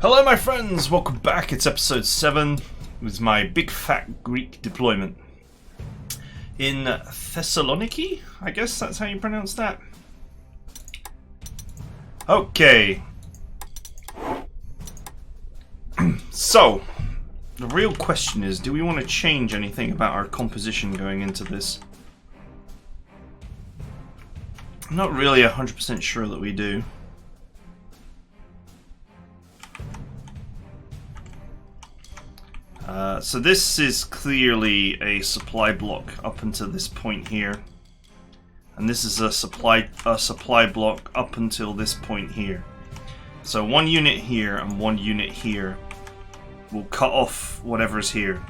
Hello my friends, welcome back. It's episode 7 with my big fat Greek deployment in Thessaloniki, I guess that's how you pronounce that. Okay. So, the real question is, do we want to change anything about our composition going into this? I'm not really 100% sure that we do. So this is clearly a supply block up until this point here, and this is a supply block up until this point here. So one unit here and one unit here will cut off whatever's here.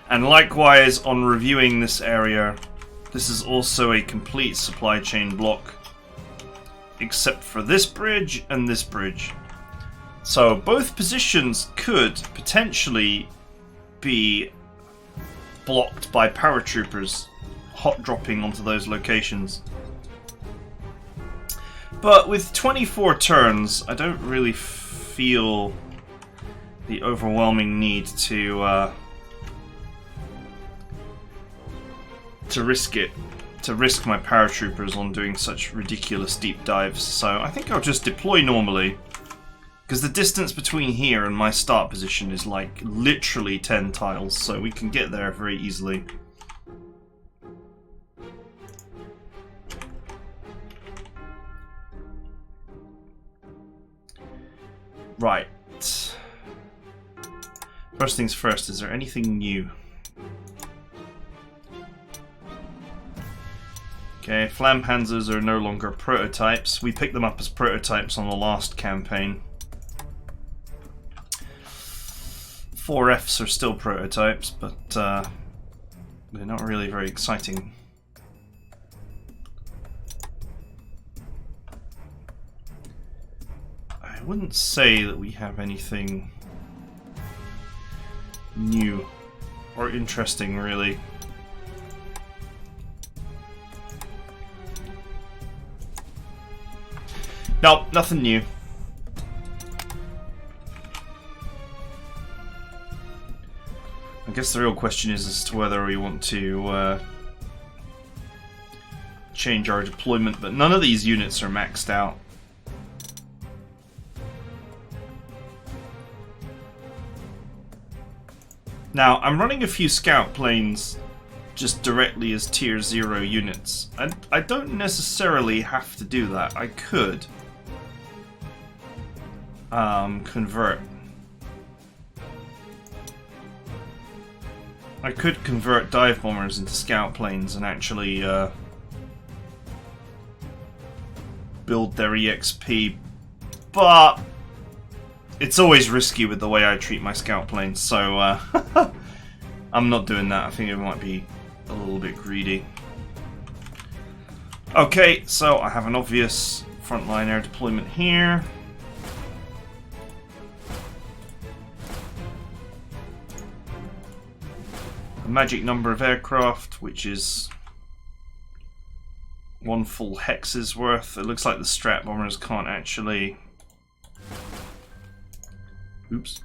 And likewise, on reviewing this area, this is also a complete supply chain block, except for this bridge and this bridge. So both positions could potentially be blocked by paratroopers hot dropping onto those locations. But with 24 turns, I don't really feel the overwhelming need to risk it, to risk my paratroopers on doing such ridiculous deep dives. So I think I'll just deploy normally. Because the distance between here and my start position is like literally 10 tiles, so we can get there very easily. Right. First things first, is there anything new? Okay, Flam Panzers are no longer prototypes. We picked them up as prototypes on the last campaign. 4Fs are still prototypes, but they're not really very exciting. I wouldn't say that we have anything new or interesting, really. Nope, nothing new. I guess the real question is as to whether we want to change our deployment, but none of these units are maxed out. Now, I'm running a few scout planes just directly as tier 0 units, and I don't necessarily have to do that. I could convert. I could convert dive bombers into scout planes and actually build their EXP, but it's always risky with the way I treat my scout planes, so I'm not doing that. I think it might be a little bit greedy. Okay, so I have an obvious frontline air deployment here. A magic number of aircraft, which is one full hex's worth. It looks like the strat bombers can't actually... Oops.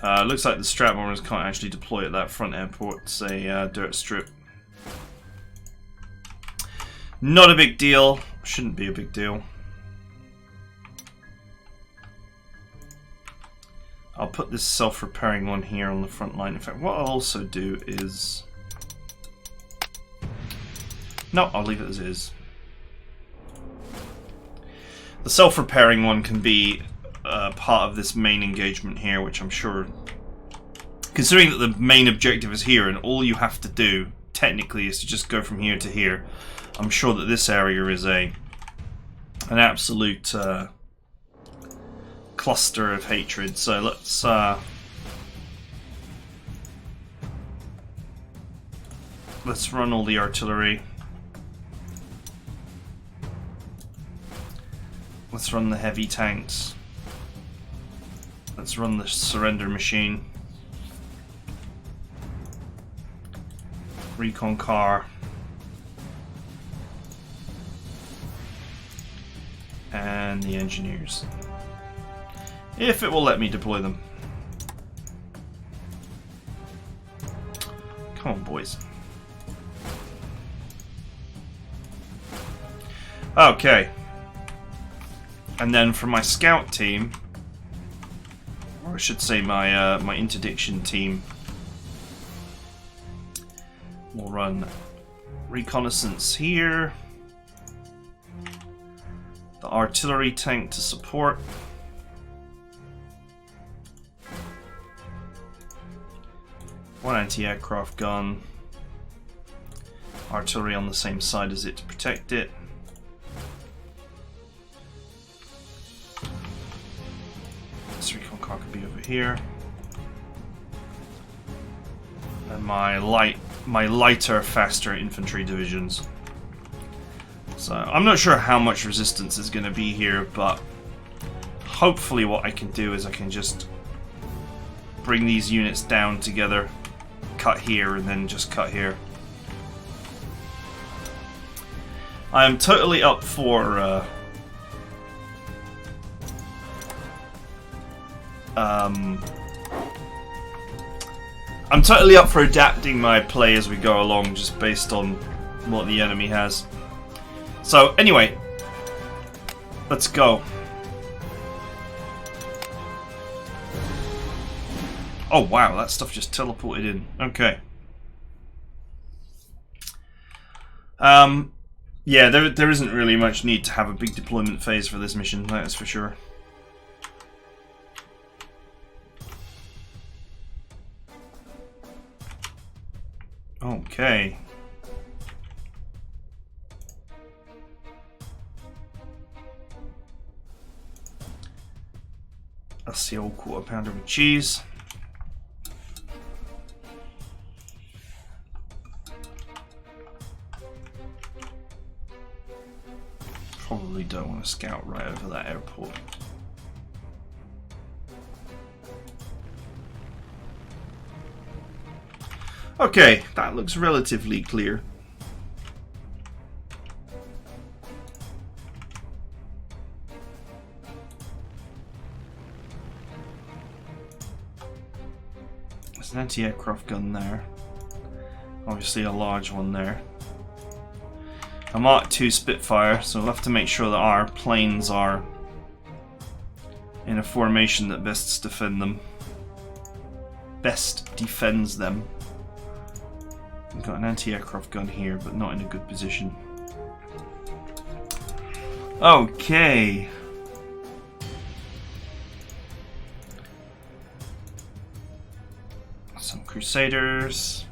Looks like the strat bombers can't actually deploy at that front airport. It's a dirt strip. Not a big deal. Shouldn't be a big deal. I'll put this self-repairing one here on the front line. In fact, what I'll also do is... No, I'll leave it as is. The self-repairing one can be part of this main engagement here, which I'm sure... Considering that the main objective is here and all you have to do, technically, is to just go from here to here, I'm sure that this area is an absolute... cluster of hatred. So let's run all the artillery. Let's run the heavy tanks. Let's run the surrender machine. Recon car. and the engineers. If it will let me deploy them. Come on, boys. Okay. And then for my scout team, or I should say my my interdiction team, we'll run reconnaissance here. The artillery tank to support. One anti-aircraft gun. Artillery on the same side as it to protect it. This recon car could be over here. And my lighter, faster infantry divisions. So I'm not sure how much resistance is going to be here, but hopefully what I can do is I can just bring these units down together, cut here, and then just cut here. I am totally up for I'm totally up for adapting my play as we go along, just based on what the enemy has. So anyway, let's go. Oh wow, that stuff just teleported in. Okay. Yeah, there isn't really much need to have a big deployment phase for this mission, that is for sure. Okay. That's the old quarter pounder with cheese. Probably don't want to scout right over that airport. Okay, that looks relatively clear. There's an anti-aircraft gun there. Obviously a large one there. A Mark II Spitfire, so we'll have to make sure that our planes are in a formation that best defends them. We've got an anti-aircraft gun here, but not in a good position. Okay. Some Crusaders.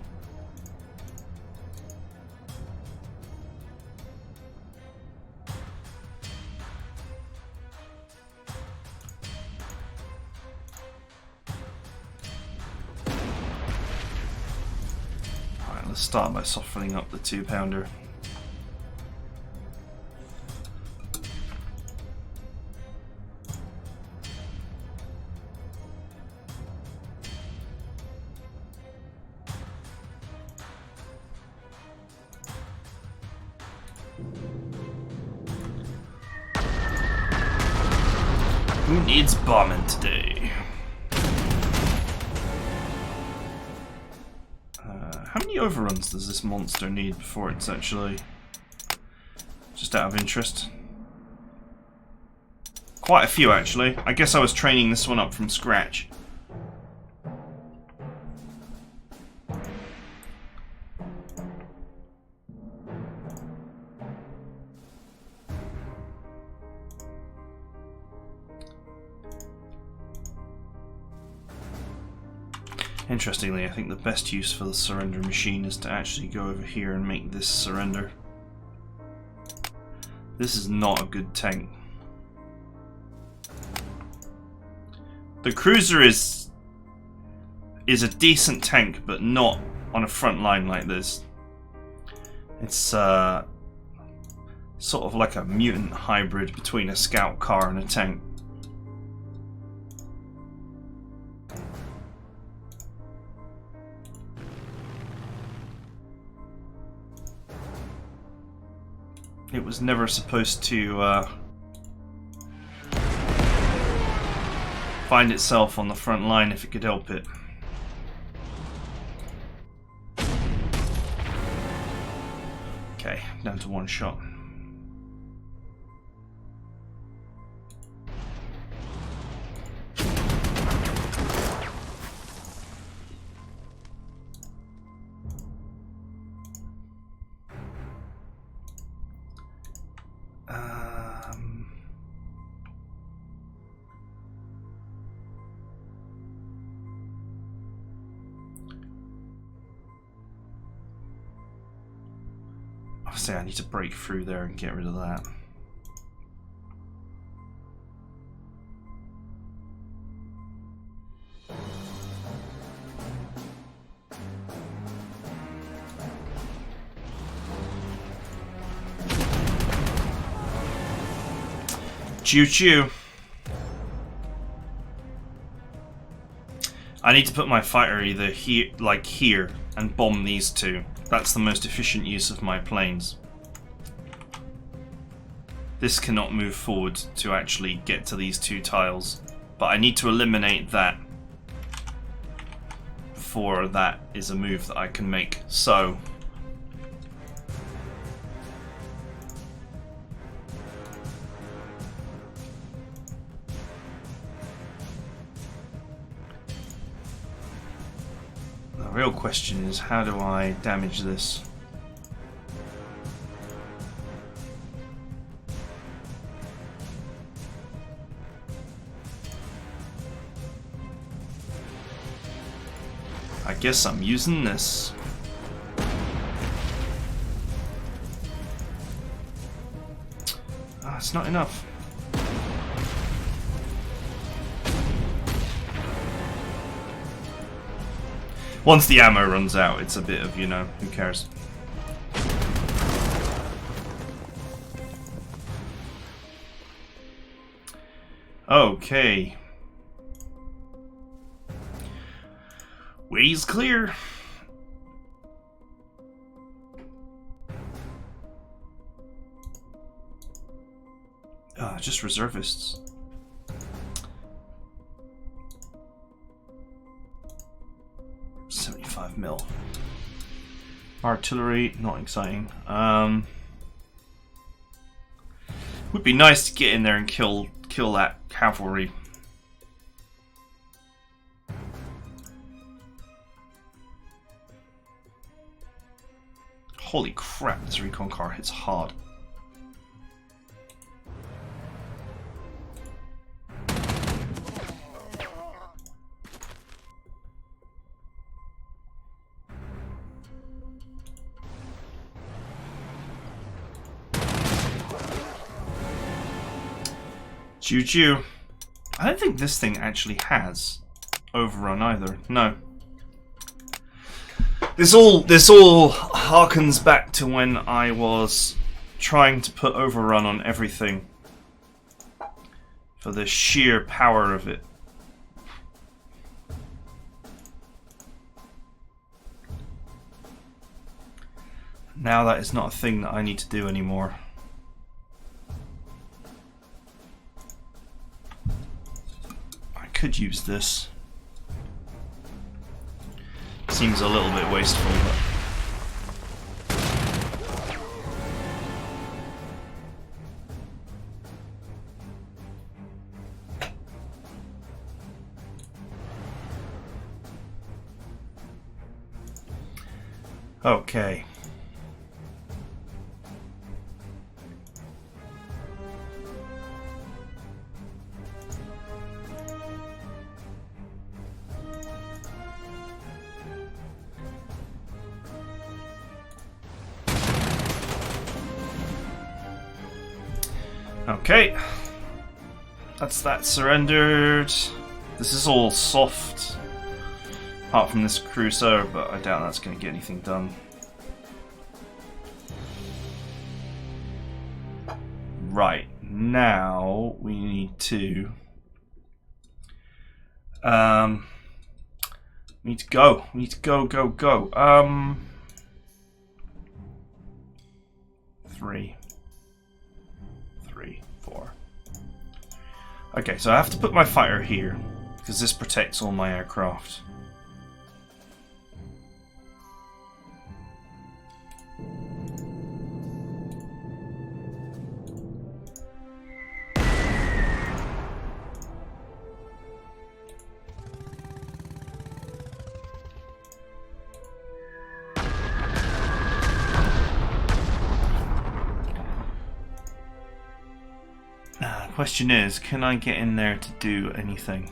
Start by softening up the 2-pounder. Who needs bombing today? How many overruns does this monster need before it's actually... just out of interest? Quite a few, actually. I guess I was training this one up from scratch. Interestingly, I think the best use for the surrender machine is to actually go over here and make this surrender. This is not a good tank. The cruiser is a decent tank, but not on a front line like this. It's sort of like a mutant hybrid between a scout car and a tank. It was never supposed to find itself on the front line if it could help it. Okay, down to one shot. Obviously, I need to break through there and get rid of that. Choo-choo. I need to put my fighter either here, like here, and bomb these two. That's the most efficient use of my planes. This cannot move forward to actually get to these two tiles, but I need to eliminate that before that is a move that I can make. So the real question is, how do I damage this? I guess I'm using this. Ah, it's not enough. Once the ammo runs out, it's a bit of, you know, who cares? Okay. Way's clear. Just reservists. $75 Artillery, not exciting. Would be nice to get in there and kill that cavalry. Holy crap, this recon car hits hard. Choo-choo. I don't think this thing actually has overrun either. No. This all harkens back to when I was trying to put overrun on everything for the sheer power of it. Now that is not a thing that I need to do anymore. I could use this. Seems a little bit wasteful, but... Okay. Okay, that's that surrendered. This is all soft, apart from this cruiser, but I doubt that's going to get anything done. Right, now we need to go. We need to go. 3, 4. Okay, so I have to put my fighter here. because this protects all my aircraft. Question is, can I get in there to do anything?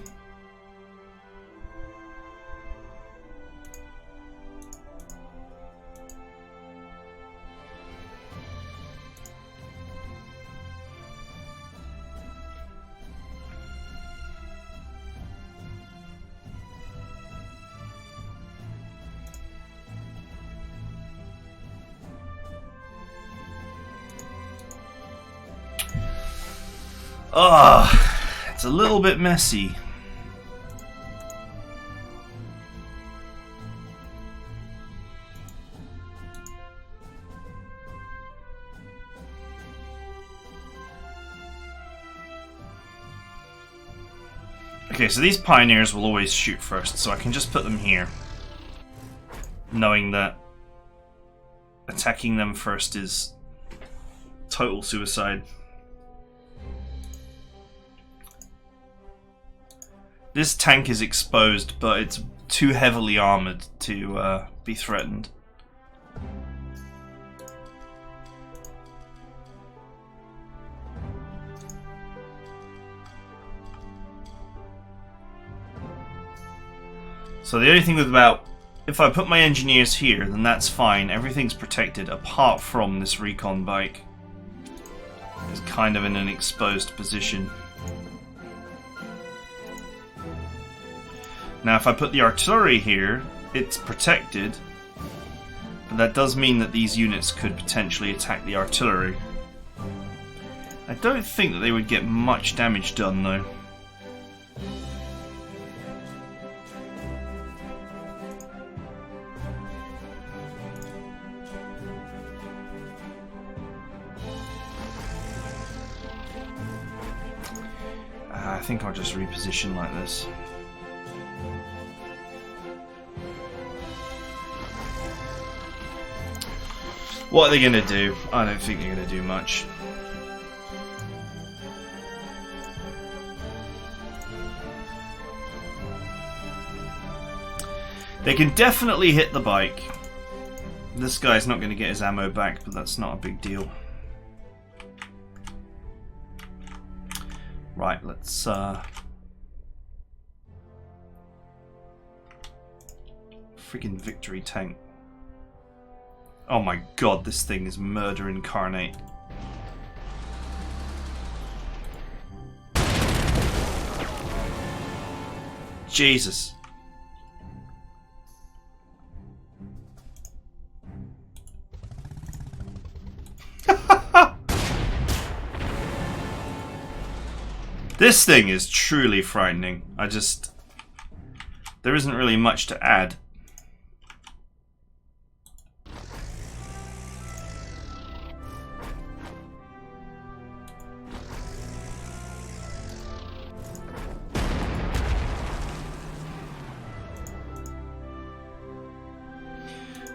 It's a little bit messy. Okay, so these pioneers will always shoot first, so I can just put them here, knowing that attacking them first is total suicide. This tank is exposed, but it's too heavily armoured to be threatened. So the only thing about, if I put my engineers here, then that's fine. Everything's protected apart from this recon bike. It's kind of in an exposed position. Now if I put the artillery here, it's protected, but that does mean that these units could potentially attack the artillery. I don't think that they would get much damage done though. I think I'll just reposition like this. What are they going to do? I don't think they're going to do much. They can definitely hit the bike. This guy's not going to get his ammo back, but that's not a big deal. Right, let's freaking victory tank. Oh my god, this thing is murder incarnate. Jesus. This thing is truly frightening. There isn't really much to add.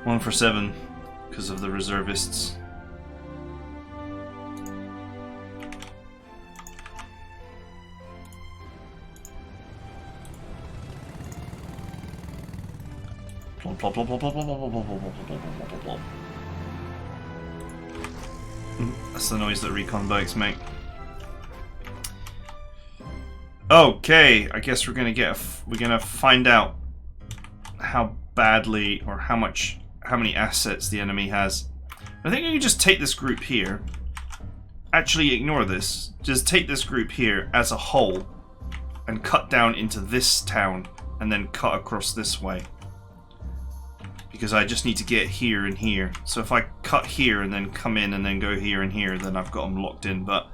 One for 7 because of the reservists. Plop, plop, plop, plop, plop, plop, plop, plop, plop, plop, plop, plop, plop. That's the noise that recon bikes make. Okay, I guess we're gonna find out how badly or how many assets the enemy has. I think you can just take this group here. Actually, ignore this. Just take this group here as a whole and cut down into this town and then cut across this way. Because I just need to get here and here. So if I cut here and then come in and then go here and here, then I've got them locked in. But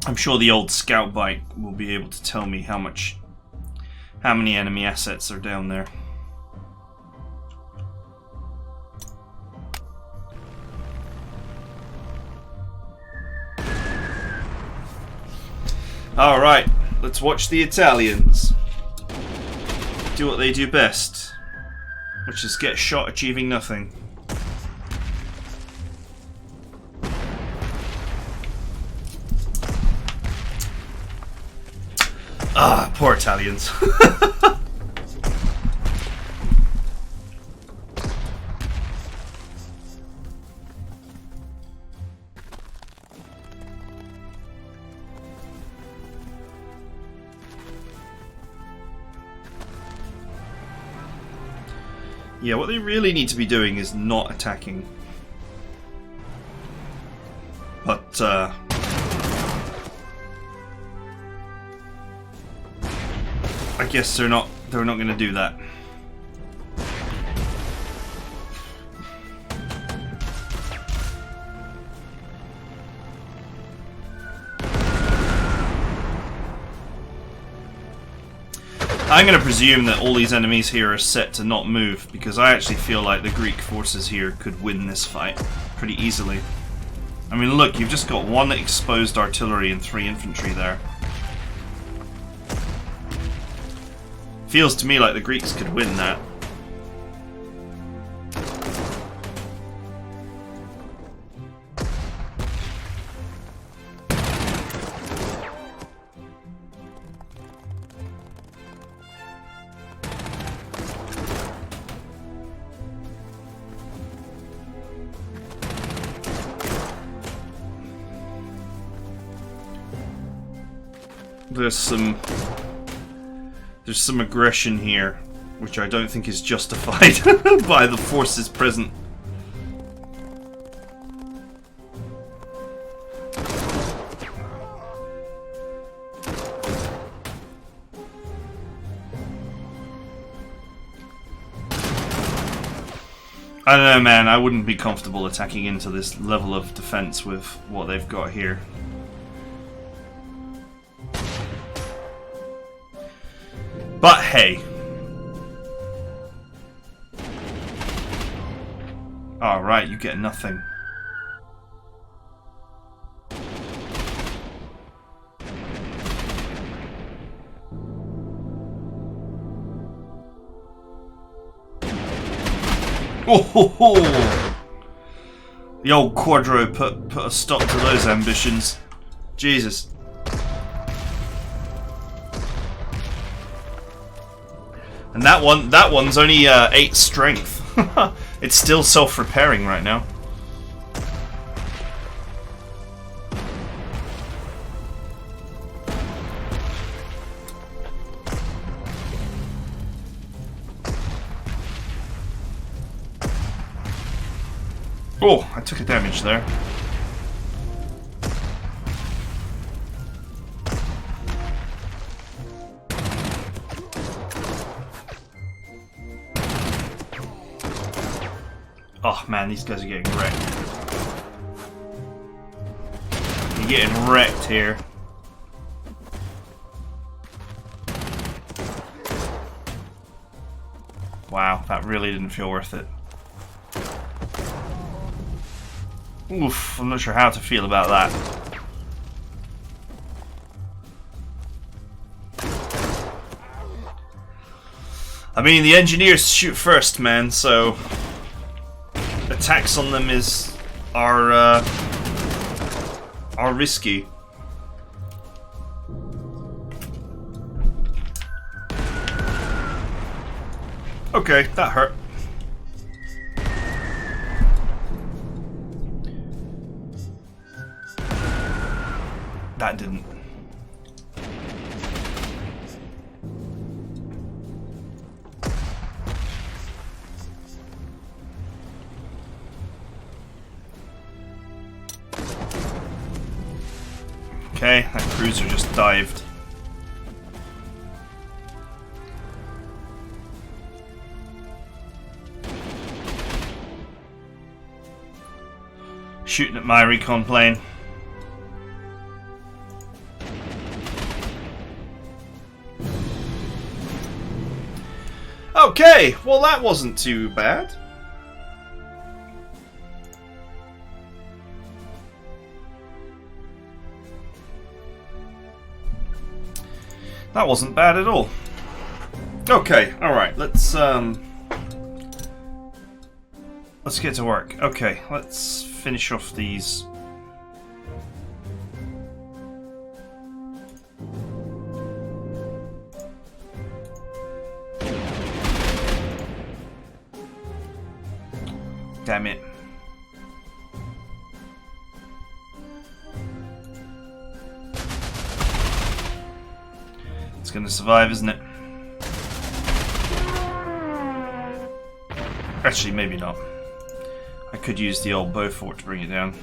I'm sure the old scout bike will be able to tell me how many enemy assets are down there. Alright, let's watch the Italians do what they do best, which is get shot achieving nothing. Ah, poor Italians. Yeah, what they really need to be doing is not attacking. But, I guess they're not going to do that. I'm going to presume that all these enemies here are set to not move, because I actually feel like the Greek forces here could win this fight pretty easily. I mean, look, you've just got 1 exposed artillery and 3 infantry there. Feels to me like the Greeks could win that. There's some aggression here, which I don't think is justified by the forces present. I don't know, man, I wouldn't be comfortable attacking into this level of defense with what they've got here. But hey. Alright, you get nothing. Oh ho ho! The old Quadro put a stop to those ambitions. Jesus. And that one's only 8 strength. It's still self-repairing right now. Oh, I took a damage there. Oh man, these guys are getting wrecked. You're getting wrecked here. Wow, that really didn't feel worth it. Oof, I'm not sure how to feel about that. I mean, the engineers shoot first, man, so attacks on them are risky. Okay, that hurt. That didn't. Okay, that cruiser just dived. Shooting at my recon plane. Okay, well that wasn't too bad. That wasn't bad at all. Okay, alright, let's get to work. Okay, let's finish off these. Damn it. It's gonna survive, isn't it? Actually, maybe not. I could use the old Beaufort to bring it down.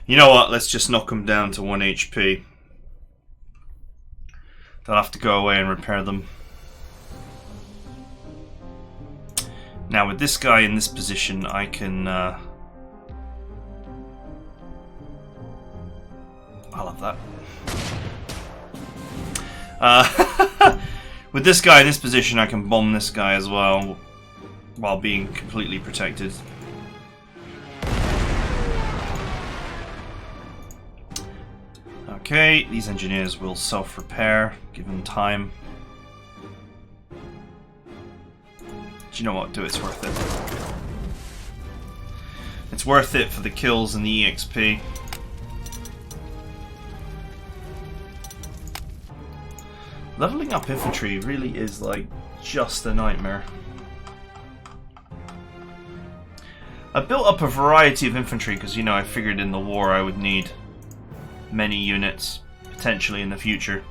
You know what? Let's just knock them down to 1 HP. They'll have to go away and repair them. Now with this guy in this position, I can... I'll have that. With this guy in this position, I can bomb this guy as well, while being completely protected. Okay, these engineers will self-repair, given time. Do you know what? Do it, it's worth it. It's worth it for the kills and the EXP. Leveling up infantry really is like just a nightmare. I built up a variety of infantry because, you know, I figured in the war I would need many units, potentially in the future.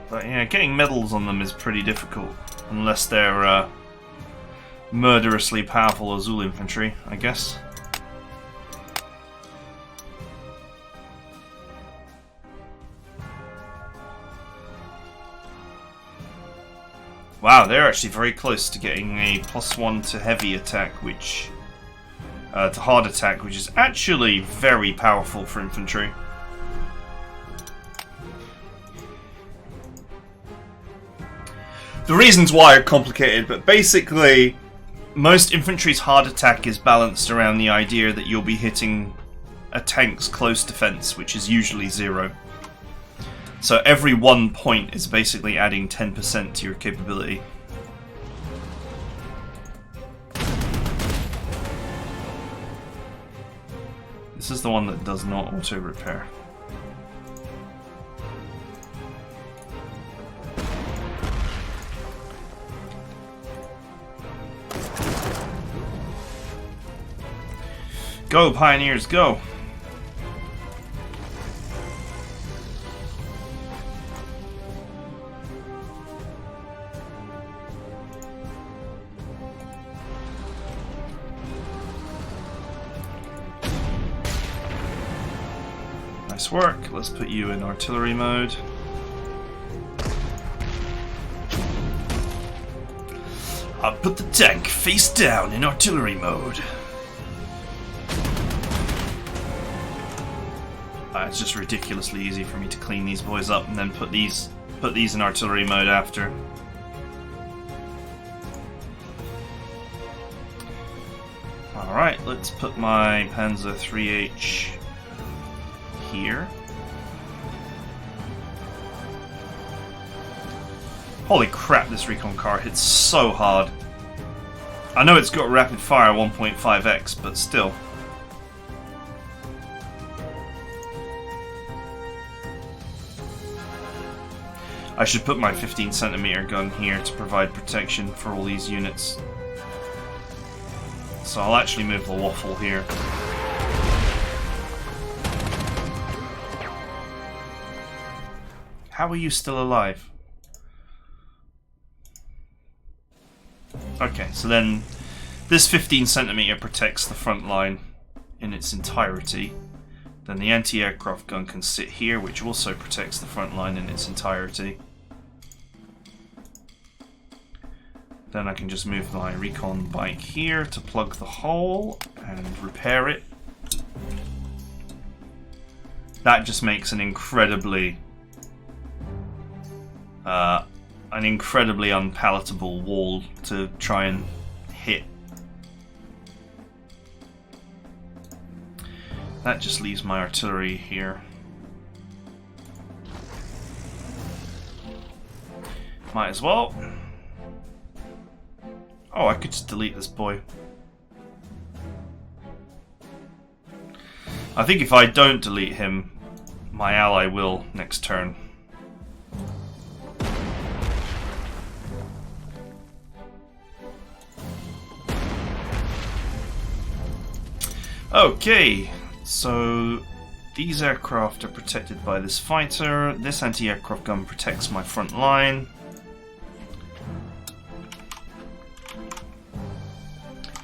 But yeah, getting medals on them is pretty difficult, unless they're murderously powerful Azul infantry, I guess. Wow, they're actually very close to getting a +1 to heavy attack, which... to hard attack, which is actually very powerful for infantry. The reasons why are complicated, but basically, most infantry's hard attack is balanced around the idea that you'll be hitting a tank's close defense, which is usually 0. So every 1 point is basically adding 10% to your capability. This is the one that does not auto-repair. Go, Pioneers, go! Nice work. Let's put you in artillery mode. I'll put the tank face down in artillery mode. It's just ridiculously easy for me to clean these boys up and then put these in artillery mode after. Alright, let's put my Panzer 3H here. Holy crap, this recon car hits so hard. I know it's got rapid fire 1.5x, but still. I should put my 15cm gun here to provide protection for all these units. So I'll actually move the waffle here. How are you still alive? Okay, so then this 15cm protects the front line in its entirety. Then the anti-aircraft gun can sit here, which also protects the front line in its entirety. Then I can just move my recon bike here to plug the hole and repair it. That just makes an incredibly an incredibly unpalatable wall to try and hit. That just leaves my artillery here. Might as well. Oh, I could just delete this boy. I think if I don't delete him, my ally will next turn. Okay, so these aircraft are protected by this fighter. This anti-aircraft gun protects my front line.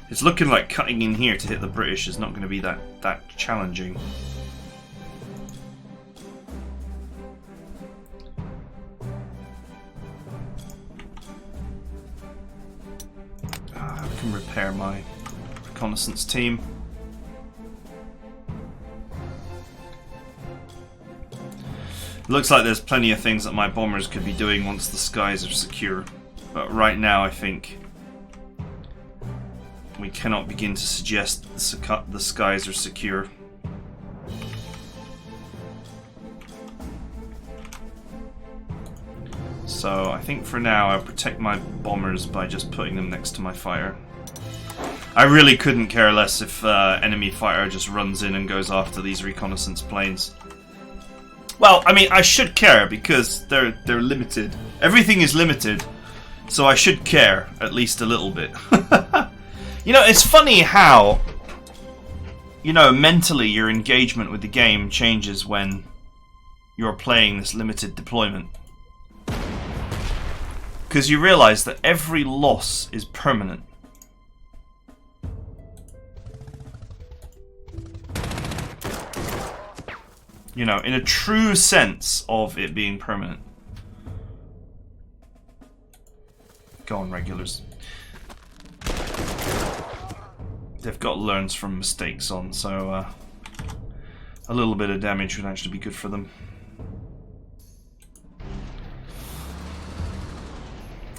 It's looking like cutting in here to hit the British is not going to be that challenging. I can repair my reconnaissance team. Looks like there's plenty of things that my bombers could be doing once the skies are secure. But right now I think we cannot begin to suggest the skies are secure. So I think for now I'll protect my bombers by just putting them next to my fighter. I really couldn't care less if enemy fighter just runs in and goes after these reconnaissance planes. Well, I mean, I should care because they're limited. Everything is limited, so I should care at least a little bit. You know, it's funny how, you know, mentally your engagement with the game changes when you're playing this limited deployment. Because you realize that every loss is permanent. You know, in a true sense of it being permanent. Go on, regulars. They've got learns from mistakes on, so a little bit of damage would actually be good for them.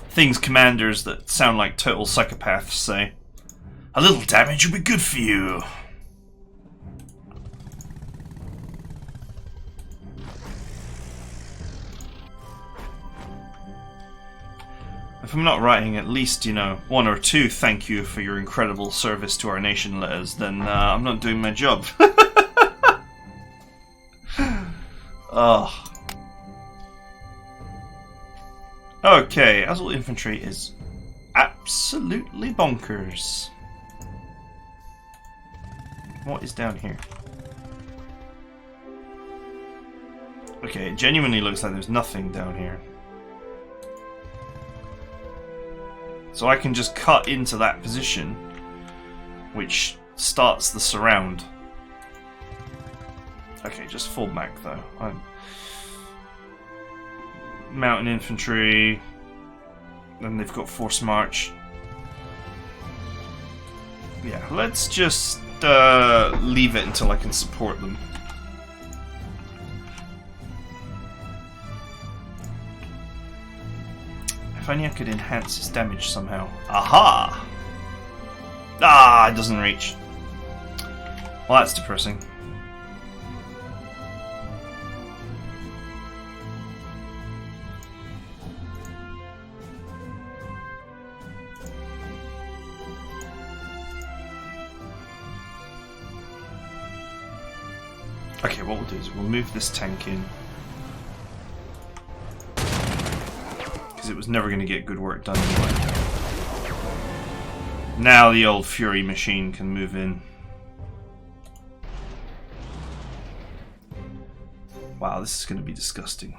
Things commanders that sound like total psychopaths say. A little damage would be good for you. If I'm not writing at least, you know, 1 or 2 thank you for your incredible service to our nation letters, then I'm not doing my job. Oh. Okay, Azul infantry is absolutely bonkers. What is down here? Okay, it genuinely looks like there's nothing down here. So I can just cut into that position, which starts the surround. Okay, just fall back though. Mountain infantry. Then they've got force march. Yeah, let's just leave it until I can support them. If only I could enhance his damage somehow. Aha! Ah, it doesn't reach. Well, that's depressing. Okay, what we'll do is we'll move this tank in. It was never going to get good work done anyway. Now the old Fury machine can move in. Wow, this is going to be disgusting.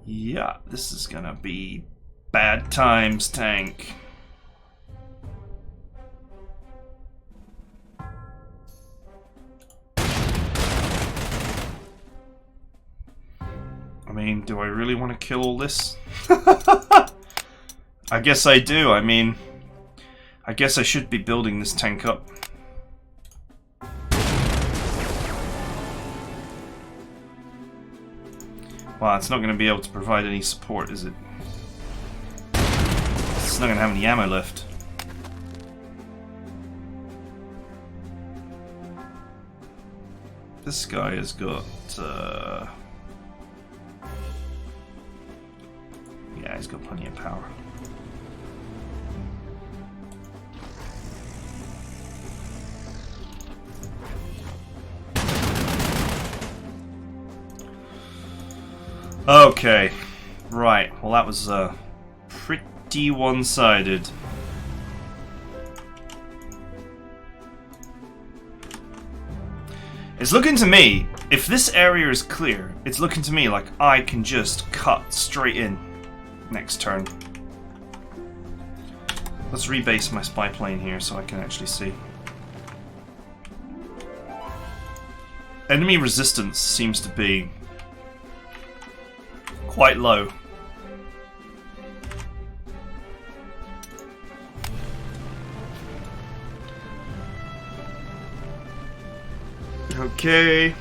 Yeah, this is going to be bad times, tank. I mean, do I really want to kill all this? I guess I do. I mean, I guess I should be building this tank up. Wow, it's not going to be able to provide any support, is it? It's not going to have any ammo left. This guy has got... yeah, he's got plenty of power. Okay, right. Well, that was pretty one-sided. It's looking to me, if this area is clear, it's looking to me like I can just cut straight in next turn. Let's rebase my spy plane here so I can actually see. Enemy resistance seems to be quite low. Okay.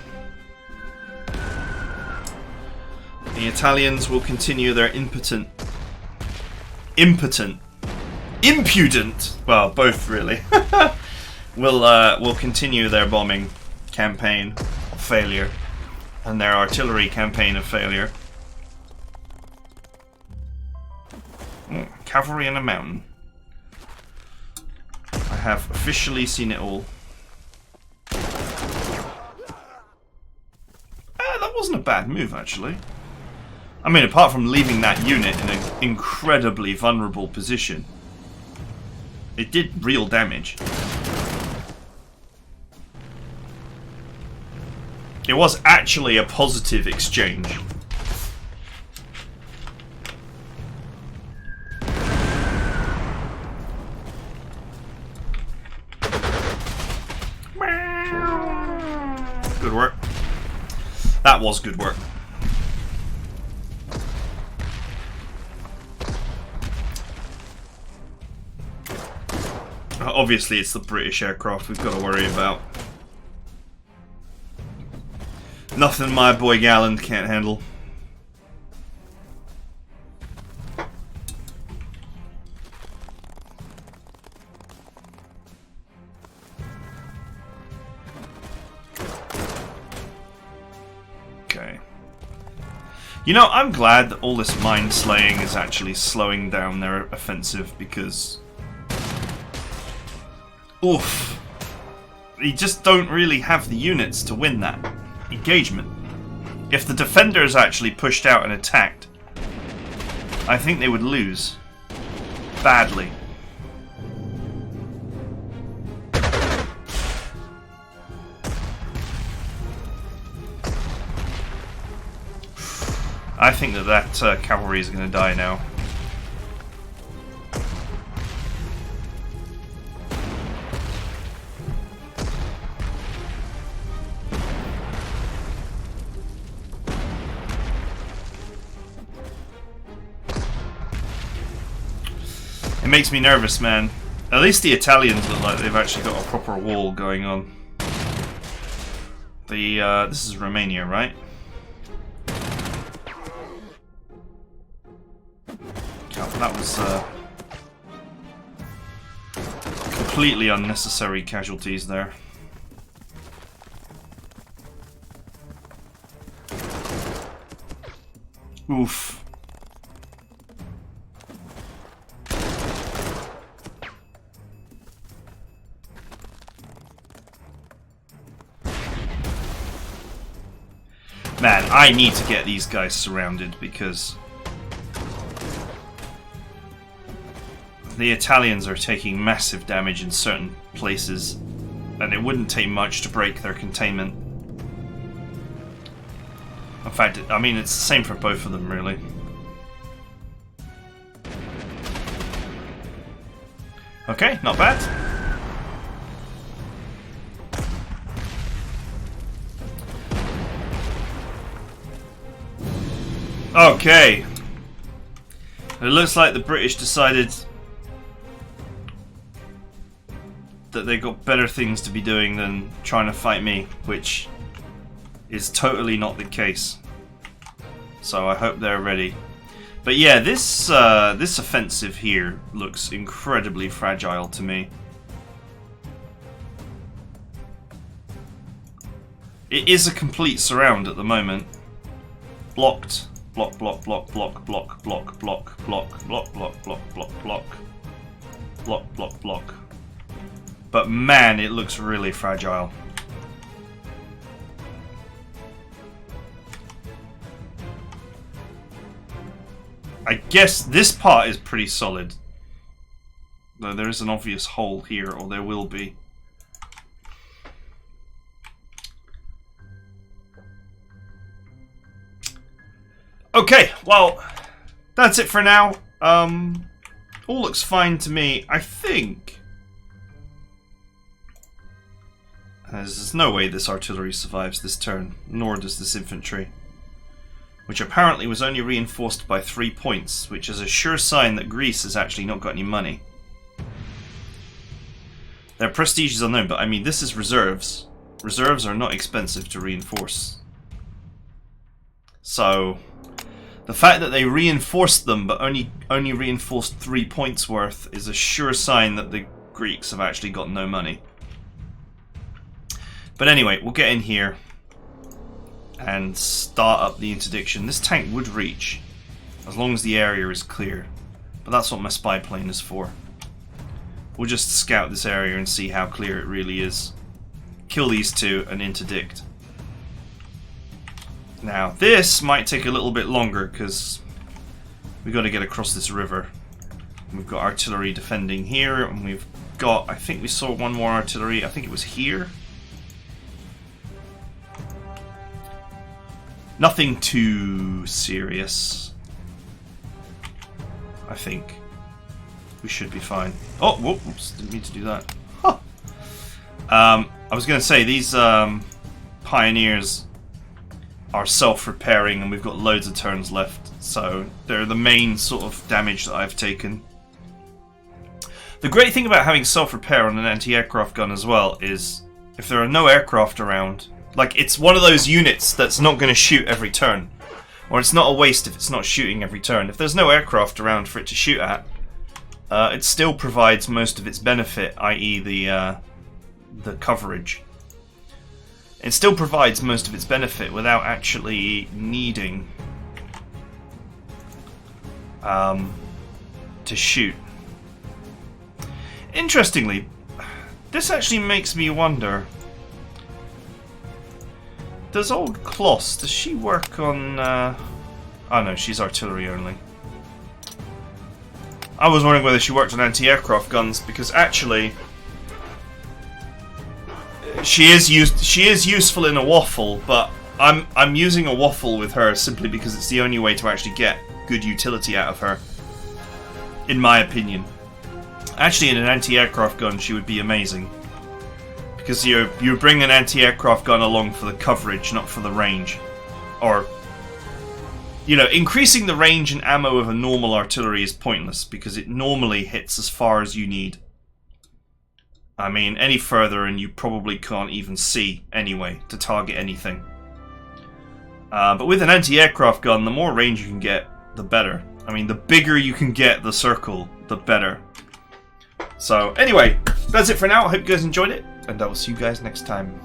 The Italians will continue their impudent, well, both really, will continue their bombing campaign of failure and their artillery campaign of failure. Cavalry in a mountain. I have officially seen it all. That wasn't a bad move, actually. I mean, apart from leaving that unit in an incredibly vulnerable position, it did real damage. It was actually a positive exchange. Good work. That was good work. Obviously, it's the British aircraft we've got to worry about. Nothing my boy Galland can't handle. Okay. You know, I'm glad that all this mine slaying is actually slowing down their offensive, because... oof. You just don't really have the units to win that engagement. If the defenders actually pushed out and attacked, I think they would lose. Badly. I think that cavalry is going to die now. It makes me nervous, man. At least the Italians look like they've actually got a proper wall going on. This is Romania, right? That was completely unnecessary casualties there. Oof. Man, I need to get these guys surrounded, because the Italians are taking massive damage in certain places, and it wouldn't take much to break their containment. In fact, I mean, it's the same for both of them, really. Okay, not bad. Okay. It looks like the British decided that they got better things to be doing than trying to fight me, which is totally not the case. So I hope they're ready. But yeah, this offensive here looks incredibly fragile to me. It is a complete surround at the moment. Blocked. Block, block, block, block, block, block, block, block, block, block, block, block, block. Block, block, block. But man, it looks really fragile. I guess this part is pretty solid. Though there is an obvious hole here, or there will be. Okay, well, that's it for now. All looks fine to me. I think there's no way this artillery survives this turn, nor does this infantry, which apparently was only reinforced by 3 points, which is a sure sign that Greece has actually not got any money. Their prestige is unknown, but I mean, this is reserves. Reserves are not expensive to reinforce. So the fact that they reinforced them, but only reinforced 3 points worth, is a sure sign that the Greeks have actually got no money. But anyway, we'll get in here and start up the interdiction. This tank would reach, as long as the area is clear. But that's what my spy plane is for. We'll just scout this area and see how clear it really is. Kill these two and interdict. Now, this might take a little bit longer because we've got to get across this river. We've got artillery defending here, and we've got, I think we saw one more artillery, I think it was here. Nothing too serious. I think we should be fine. Oh, whoops, didn't mean to do that. Huh. I was going to say, these pioneers are self-repairing, and we've got loads of turns left, so they're the main sort of damage that I've taken. The great thing about having self-repair on an anti-aircraft gun as well is if there are no aircraft around, like, it's one of those units that's not going to shoot every turn, or it's not a waste if it's not shooting every turn. If there's no aircraft around for it to shoot at, it still provides most of its benefit, i.e. the coverage. It still provides most of its benefit without actually needing to shoot. Interestingly, this actually makes me wonder, does old Kloss, does she work on... oh no, she's artillery only. I was wondering whether she worked on anti-aircraft guns, because actually she is useful in a waffle, but I'm using a waffle with her simply because it's the only way to actually get good utility out of her, in my opinion. Actually, in an anti-aircraft gun, she would be amazing, because you bring an anti-aircraft gun along for the coverage, not for the range. Or, you know, increasing the range and ammo of a normal artillery is pointless, because it normally hits as far as you need. I mean, any further and you probably can't even see, anyway, to target anything. But with an anti-aircraft gun, the more range you can get, the better. I mean, the bigger you can get the circle, the better. So, anyway, that's it for now. I hope you guys enjoyed it, and I will see you guys next time.